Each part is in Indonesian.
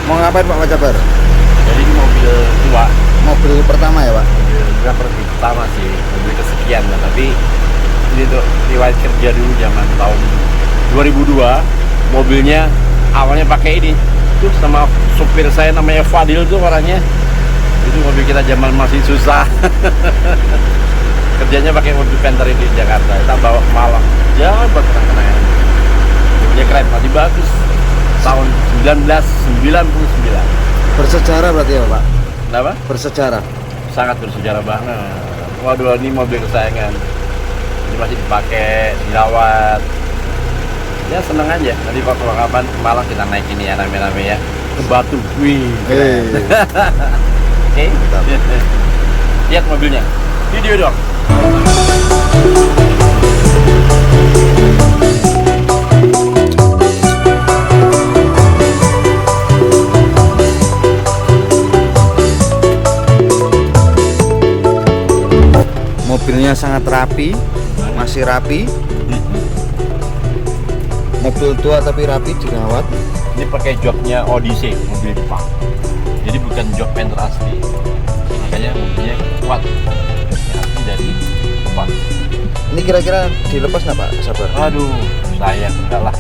Mau ngapain Pak Macabar? Jadi ini mobil tua, Mobil pertama ya Pak? mobil berapa pertama sih, mobil kesekian lah. Tapi ini tuh riwayat kerja dulu zaman tahun 2002. Mobilnya awalnya pakai ini, tuh sama supir saya namanya Fadil tuh orangnya. Itu mobil kita zaman masih susah. Kerjanya pakai mobil Panther di Jakarta, kita bawa ke Malang. Ya buat kenang-kenangan. Mobilnya keren, masih bagus. Tahun 1999. Bersejarah berarti ya Pak? Kenapa? Bersejarah. Sangat bersejarah banget. Waduh, ini mobil kesayangan. Ini masih dipakai, dirawat. Ya seneng aja. Nanti kalau kapan ke Malang kita naik ini ya, rame-rame ya. Ke Batu. Wih. Oke. Lihat mobilnya. Video dong. Mobilnya sangat rapi, masih rapi. Mobil tua tapi rapi, dirawat. Ini pakai joknya Odyssey, mobil Jepang. Jadi bukan jok Panther asli. Makanya mobilnya kuat. Joknya asli dari Jepang. Ini kira-kira dilepas nggak Pak? Sabar. Aduh, sayang enggak lah.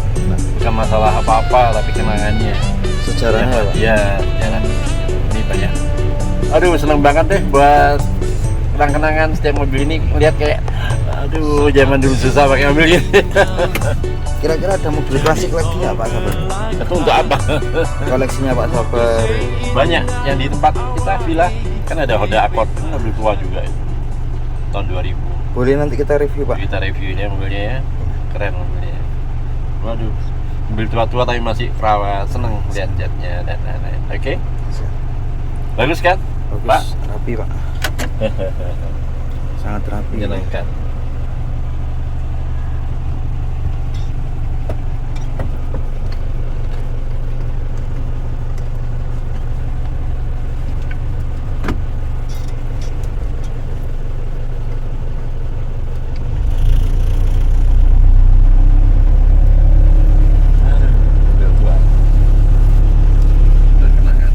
Bukan masalah apa-apa, tapi kenangannya. Sejarahnya ya Pak? Iya, sejarah. Ini banyak. Aduh, seneng banget deh buat kenang-kenangan setiap mobil ini. Lihat kayak, aduh, zaman dulu susah pakai mobil ini. Kira-kira ada mobil klasik lagi nggak Pak Sabar? Itu untuk apa? Koleksinya Pak Sabar. Banyak yang di tempat kita villa kan ada Honda Accord, mobil tua juga itu. Tahun 2000. Boleh nanti kita review Pak? Kita reviewnya mobilnya ya. Keren mobilnya. Waduh, mobil tua-tua tapi masih perawat, seneng lihat catnya dan lain-lain. Oke? Bagus kan? Bagus, Pak? rapi Pak. Sangat rapi. Menyenangkan. Mobil tua. Berkenangan.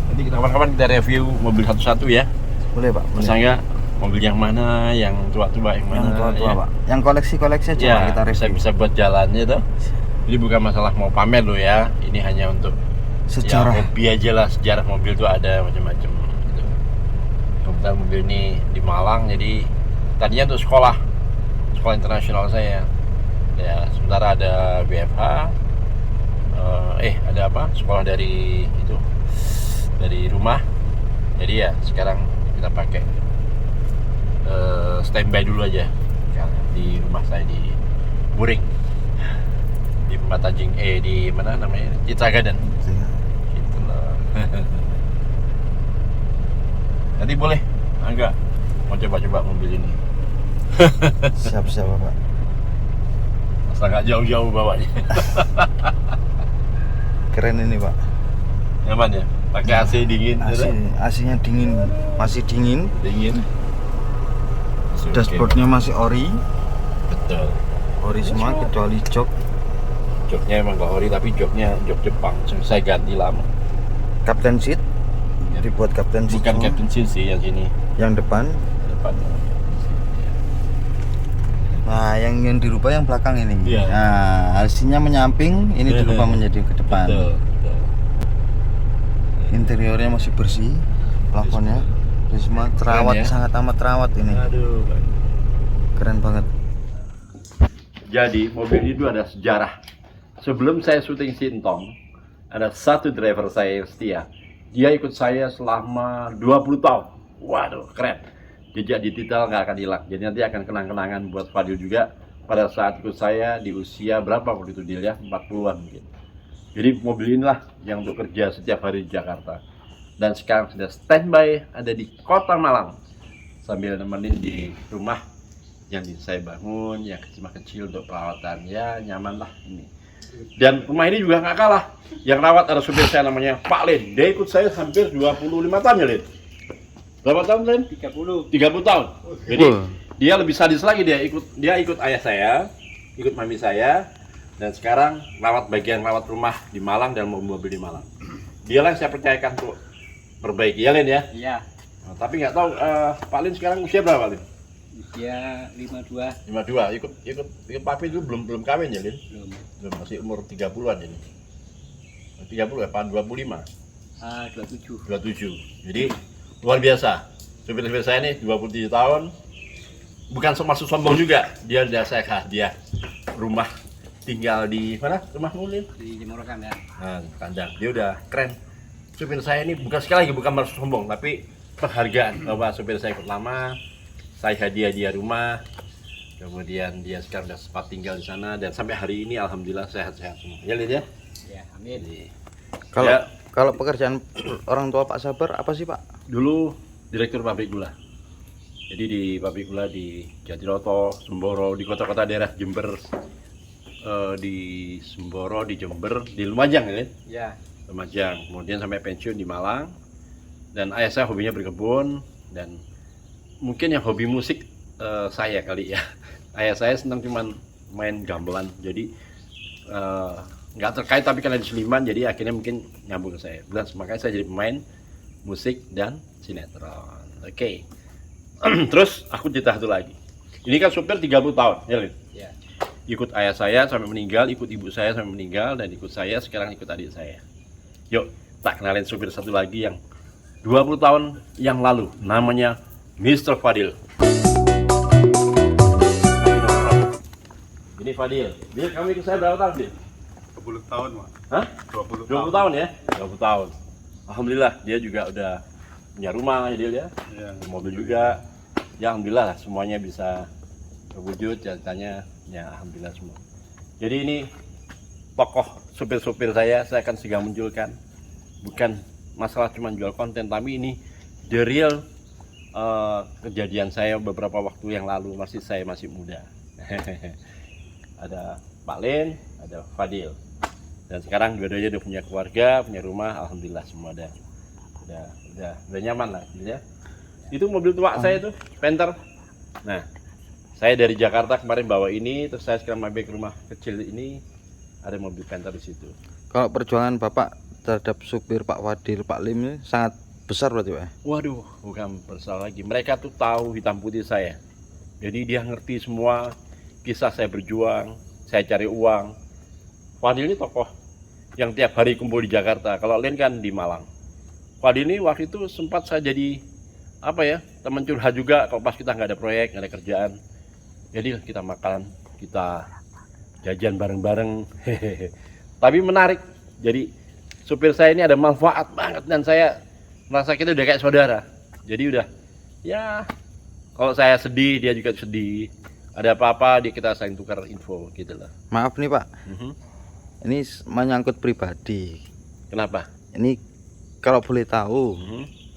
Nanti kapan-kapan kita review mobil satu-satu ya. Boleh Pak? Boleh. Misalnya mobil yang mana, yang tua-tua yang mana. Yang tua-tua ya. Pak. Yang koleksi-koleksi aja Ya, Pak, kita review. bisa buat jalannya tuh. Jadi bukan masalah mau pamer lo ya. Ini hanya untuk Sejarah. ya, hobi aja lah. Sejarah mobil tuh ada macam-macam. Gitu. Kebetulan mobil ini di Malang, jadi tadinya untuk sekolah internasional saya. Ya, sementara ada BFH. Ada apa? Sekolah dari itu, dari rumah. Jadi ya sekarang kita pakai standby dulu aja di rumah saya di Buring, di Matajing, di mana namanya, Citra Garden gitu loh. Nanti boleh enggak mau coba-coba mobil ini. Siap-siap Pak. Asal nggak jauh-jauh bawanya. Keren ini Pak. Nyaman ya, pakai AC dingin. AC-nya dingin, masih dingin. Dingin. Dashboardnya masih ori, Betul. ori semua kecuali jok. Joknya emang nggak ori, tapi joknya jok Jepang. Saya ganti lama. Captain seat dibuat captain seat. Bukan semua. Captain Seal sih yang sini. Yang depan. Depan. Nah, yang dirubah yang belakang ini. Iya. Nah, AC-nya menyamping, ini dirubah menjadi ke depan. Betul, betul. Interiornya masih bersih, plafonnya. Ini semua terawat, Keren ya? sangat amat terawat ini. Aduh. Keren banget. Jadi mobil itu ada sejarah. Sebelum saya syuting Sintong, ada satu driver saya yang setia. Dia ikut saya selama 20 tahun. Waduh, keren. Jejak digital nggak akan hilang. Jadi nanti akan kenang-kenangan buat Fadil juga pada saat ikut saya di usia berapa waktu itu dia ya, 40-an mungkin. Jadi mobil inilah yang untuk kerja setiap hari di Jakarta. Dan sekarang sudah standby ada di Kota Malang sambil nemenin di rumah yang saya bangun, yang kecil-kecil untuk perawatan, ya nyaman lah ini. Dan rumah ini juga nggak kalah. Yang rawat ada supir saya namanya Pak Lin. Dia ikut saya hampir 25 tahun ya Lin. Berapa tahun, Len? 30. 30 tahun. Jadi Wah. dia lebih sadis lagi, dia ikut ayah saya, ikut mami saya, dan sekarang bagian rawat rumah di Malang dan mobil di Malang. Dialah yang saya percayakan untuk perbaiki, ya Len ya. Iya. Nah, tapi nggak tahu Pak Lin sekarang usia berapa, Lin? Usia 52. 52. Ikut papi itu belum kawin ya, Lin? Belum. Masih umur 30-an ini. 30 ya, Pak 25. 27. 27. Jadi luar biasa. Supir-supir saya ini 27 tahun. Bukan maksud sombong juga. Dia udah saya hadiah rumah, tinggal di mana? Rumah Mulin. Di Jemorokan ya. Nah, kandang. Dia udah keren. Supir saya ini bukan sekali lagi bukan maksud sombong, tapi penghargaan bahwa supir saya ikut lama, saya hadiah dia rumah. Kemudian dia sekarang udah sempat tinggal di sana dan sampai hari ini alhamdulillah sehat-sehat semua. Ya, Lin ya. Ya, amin. Jadi, Kalau ya, kalau pekerjaan orang tua Pak Sabar apa sih Pak? dulu direktur pabrik gula. Jadi di pabrik gula di Jatiroto, Semboro, di kota-kota daerah Jember, di Semboro, di Jember, di Lumajang ya, Lin? Ya. Lumajang. Kemudian sampai pensiun di Malang. Dan ayah saya hobinya berkebun dan mungkin yang hobi musik saya kali ya. Ayah saya senang cuman main gamelan. Jadi nggak terkait tapi kalian seniman, jadi akhirnya mungkin nyambung ke saya. Dan makanya saya jadi pemain musik dan sinetron. Oke. Terus aku cerita satu lagi. Ini kan supir 30 tahun, ya Lin? Ya. Ikut ayah saya sampai meninggal, ikut ibu saya sampai meninggal, dan ikut saya, sekarang ikut adik saya. Yuk, tak kenalin supir satu lagi yang 20 tahun yang lalu, namanya Mr. Fadil. Ini Fadil. Dia kamu ikut saya berapa tahun, Dil? 20 tahun, Pak. Hah? 20 20 tahun ya? 20 tahun. Alhamdulillah, dia juga udah punya rumah ya, Dil ya. Iya. Mobil juga. Ya alhamdulillah lah, semuanya bisa terwujud, ceritanya ya alhamdulillah semua. Jadi ini tokoh supir-supir saya akan segera munculkan. Bukan masalah cuma jual konten, tapi ini the real kejadian saya beberapa waktu yang lalu, saya masih muda. Ada Pak Lin, ada Fadil. Dan sekarang dua-duanya udah punya keluarga, punya rumah, alhamdulillah semua udah nyaman lah ya. Itu mobil tua saya tuh, Panther. Nah, saya dari Jakarta kemarin bawa ini, terus saya sekarang mampir ke rumah kecil ini, ada mobil Panther di situ. Kalau perjuangan Bapak terhadap supir Pak Fadil, Pak Lim ini sangat besar berarti Pak? Waduh, bukan bersalah lagi. Mereka tuh tahu hitam putih saya. Jadi dia ngerti semua kisah saya berjuang, saya cari uang. Fadil ini tokoh yang tiap hari kumpul di Jakarta. Kalau Lin kan di Malang. Fadil ini waktu itu sempat saya jadi teman curhat juga kalau pas kita nggak ada proyek, nggak ada kerjaan. Jadi kita makan, kita jajan bareng-bareng. Tapi menarik. Jadi supir saya ini ada manfaat banget dan saya merasa kita udah kayak saudara. Jadi udah ya, kalau saya sedih dia juga sedih. Ada apa-apa kita saling tukar info gitu lah. Maaf nih Pak, ini menyangkut pribadi. Kenapa? Ini kalau boleh tahu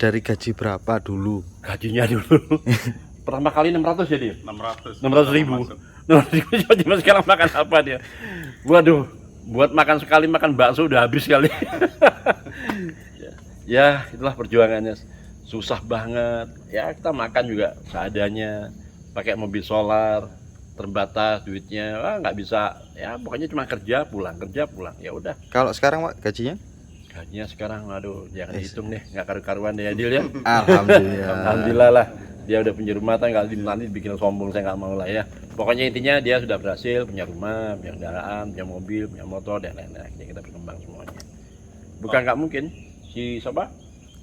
dari gaji berapa dulu? Gajinya dulu pertama kali 600 ya dia? 600 ribu. 600 ribu. Cuma sekarang makan apa dia? Waduh, buat makan sekali makan bakso udah habis kali. Ya itulah perjuangannya, susah banget ya. Kita makan juga seadanya, pakai mobil solar, terbatas duitnya, nggak bisa ya. Pokoknya cuma kerja pulang ya udah. Kalau sekarang Pak gajinya? Gajinya sekarang aduh jangan dihitung deh, nggak karu-karuan deh ya Dil ya. Alhamdulillah. Alhamdulillah lah, dia udah punya rumah, nggak nanti bikin sombong, saya nggak mau lah ya. Pokoknya intinya dia sudah berhasil punya rumah, punya kendaraan, punya mobil, punya motor dan lain-lain. Akhirnya kita berkembang semuanya. Bukan nggak mungkin si siapa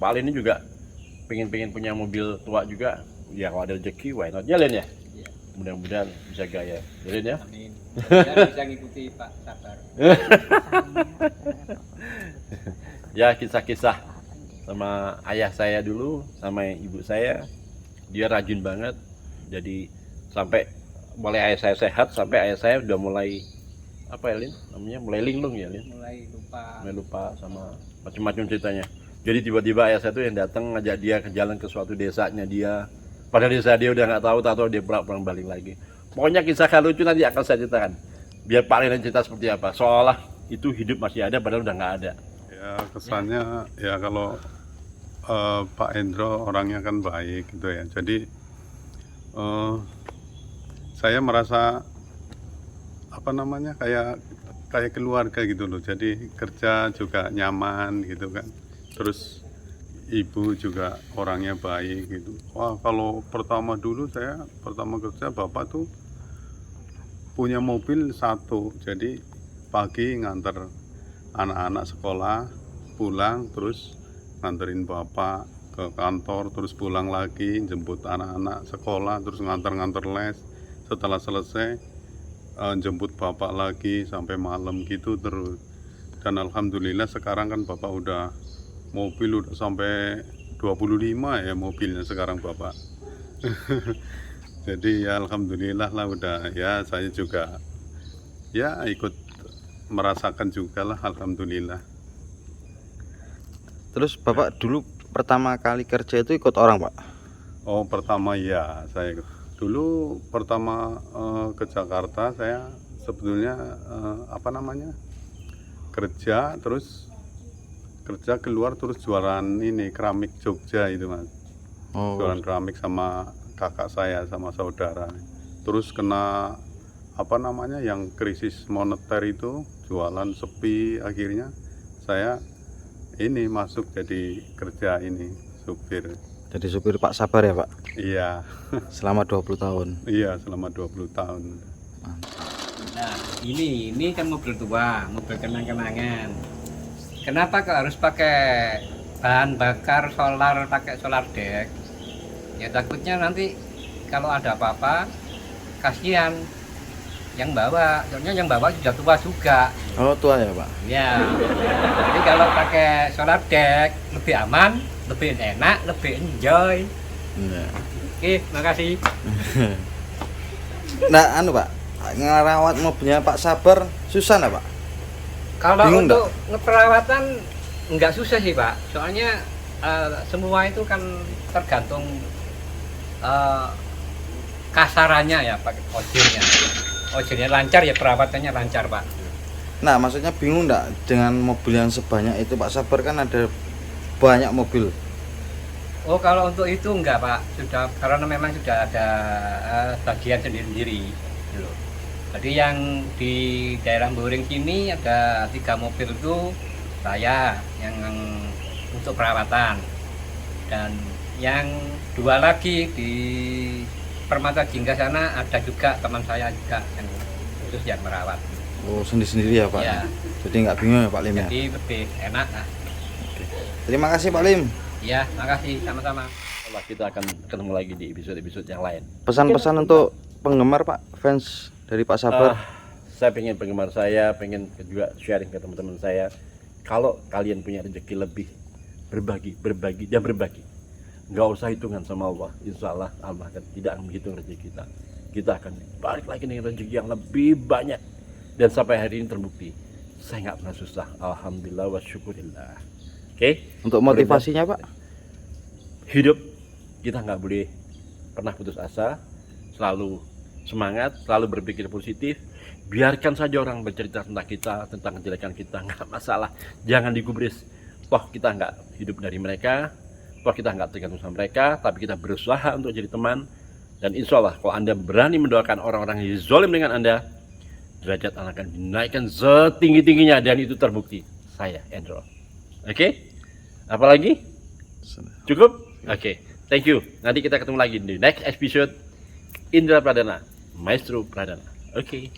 Pak Alin ini juga pengen punya mobil tua juga. Ya kalau ada rezeki, why not? Ya Len ya. Iya. Mudah-mudahan bisa gaya. Ya Len ya. Amin. Saya bisa ngikuti Pak Sabar. Ya kisah-kisah sama ayah saya dulu, sama ibu saya, dia rajin banget. Jadi sampai mulai ayah saya sehat, sampai ayah saya udah mulai Lin? Namanya mulai linglung ya Lin? Mulai lupa sama macam-macam ceritanya. Jadi tiba-tiba ayah saya tuh yang datang ngajak dia ke jalan ke suatu desanya dia. Padahal desa dia udah nggak tahu dia pulang balik lagi. Pokoknya kisah lucu nanti akan saya ceritakan. Biar Pak Lin cerita seperti apa. Seolah itu hidup masih ada padahal udah nggak ada. Ya kesannya ya kalau Pak Hendro orangnya kan baik gitu ya. Jadi saya merasa apa namanya kayak keluarga gitu loh. Jadi kerja juga nyaman gitu kan. Terus ibu juga orangnya baik gitu. Wah, kalau saya pertama kerja bapak tuh punya mobil satu. Jadi pagi nganter anak-anak sekolah, pulang terus nganterin bapak ke kantor, terus pulang lagi jemput anak-anak sekolah, terus nganter les. Setelah selesai jemput bapak lagi sampai malam gitu terus. Dan alhamdulillah sekarang kan bapak udah mobil udah sampai 25 ya mobilnya sekarang bapak. Jadi ya alhamdulillah lah udah ya, saya juga ya ikut merasakan juga lah, alhamdulillah. Terus bapak dulu pertama kali kerja itu ikut orang pak? Oh pertama ya, saya dulu pertama ke Jakarta saya sebetulnya apa namanya kerja, terus kerja keluar terus jualan ini keramik Jogja itu mas. Oh. Jualan keramik sama kakak saya sama saudara. Terus kena apa namanya yang krisis moneter itu, jualan sepi, akhirnya saya ini masuk jadi kerja ini supir. Jadi supir Pak Sabar ya pak? Iya. Selama 20 tahun. Iya, selama 20 tahun. Nah, ini kan mobil tua, mobil kenang-kenangan. Kenapa kok harus pakai bahan bakar solar, pakai solar deck? Ya takutnya nanti kalau ada apa-apa kasihan yang bawa, soalnya yang bawa sudah tua juga. Oh tua ya pak? Ya, jadi kalau pakai solar deck lebih aman, lebih enak, lebih enjoy. Iya. Oke, makasih. Nah anu pak, ngerawat mobilnya Pak Sabar susah nggak pak? Kalau Bingung untuk ngeperawatan nggak susah sih pak, soalnya semua itu kan tergantung kasarannya ya pakai ojilnya lancar ya perawatannya lancar pak. Nah maksudnya bingung nggak dengan mobil yang sebanyak itu Pak Sabar, kan ada banyak mobil. Oh kalau untuk itu enggak pak, sudah karena memang sudah ada bagian sendiri-sendiri gitu loh. Jadi yang di daerah Boring sini ada 3 mobil itu saya yang untuk perawatan, dan yang 2 lagi di Permata Jingga sana ada juga teman saya juga yang khusus yang merawat. Oh sendiri-sendiri ya pak? Ya. Jadi nggak bingung ya Pak Lim ya? Jadi lebih enak. Nah. Terima kasih Pak Lim. Ya, makasih sama-sama. Setelah kita akan ketemu lagi di episode-episode yang lain. Pesan-pesan untuk penggemar Pak, fans dari Pak Sabar. Saya pengen penggemar saya, pengen juga sharing ke teman-teman saya. Kalau kalian punya rezeki lebih, berbagi dan berbagi. Nggak usah hitungan sama Allah. Insya Allah Allah akan tidak akan menghitung rezeki kita. Kita akan balik lagi dengan rezeki yang lebih banyak. Dan sampai hari ini terbukti, saya nggak pernah susah. Alhamdulillah wa syukurillah. Oke? Untuk motivasinya Pak? Hidup kita nggak boleh pernah putus asa, selalu semangat, selalu berpikir positif. Biarkan saja orang bercerita tentang kita, tentang kejelekan kita, nggak masalah. Jangan digubris. Toh kita nggak hidup dari mereka, toh kita nggak tergantung sama mereka, tapi kita berusaha untuk jadi teman. Dan insya Allah kalau Anda berani mendoakan orang-orang yang zalim dengan Anda, derajat Anda akan dinaikkan setinggi-tingginya, dan itu terbukti. Saya Hendro. Oke? Apalagi? Cukup? Oke. Thank you. Nanti kita ketemu lagi di next episode Indra Pradana, Maestro Pradana. Oke.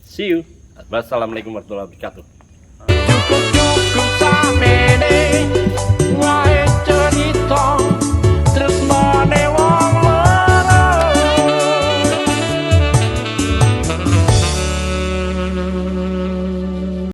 See you. Wassalamualaikum warahmatullahi wabarakatuh.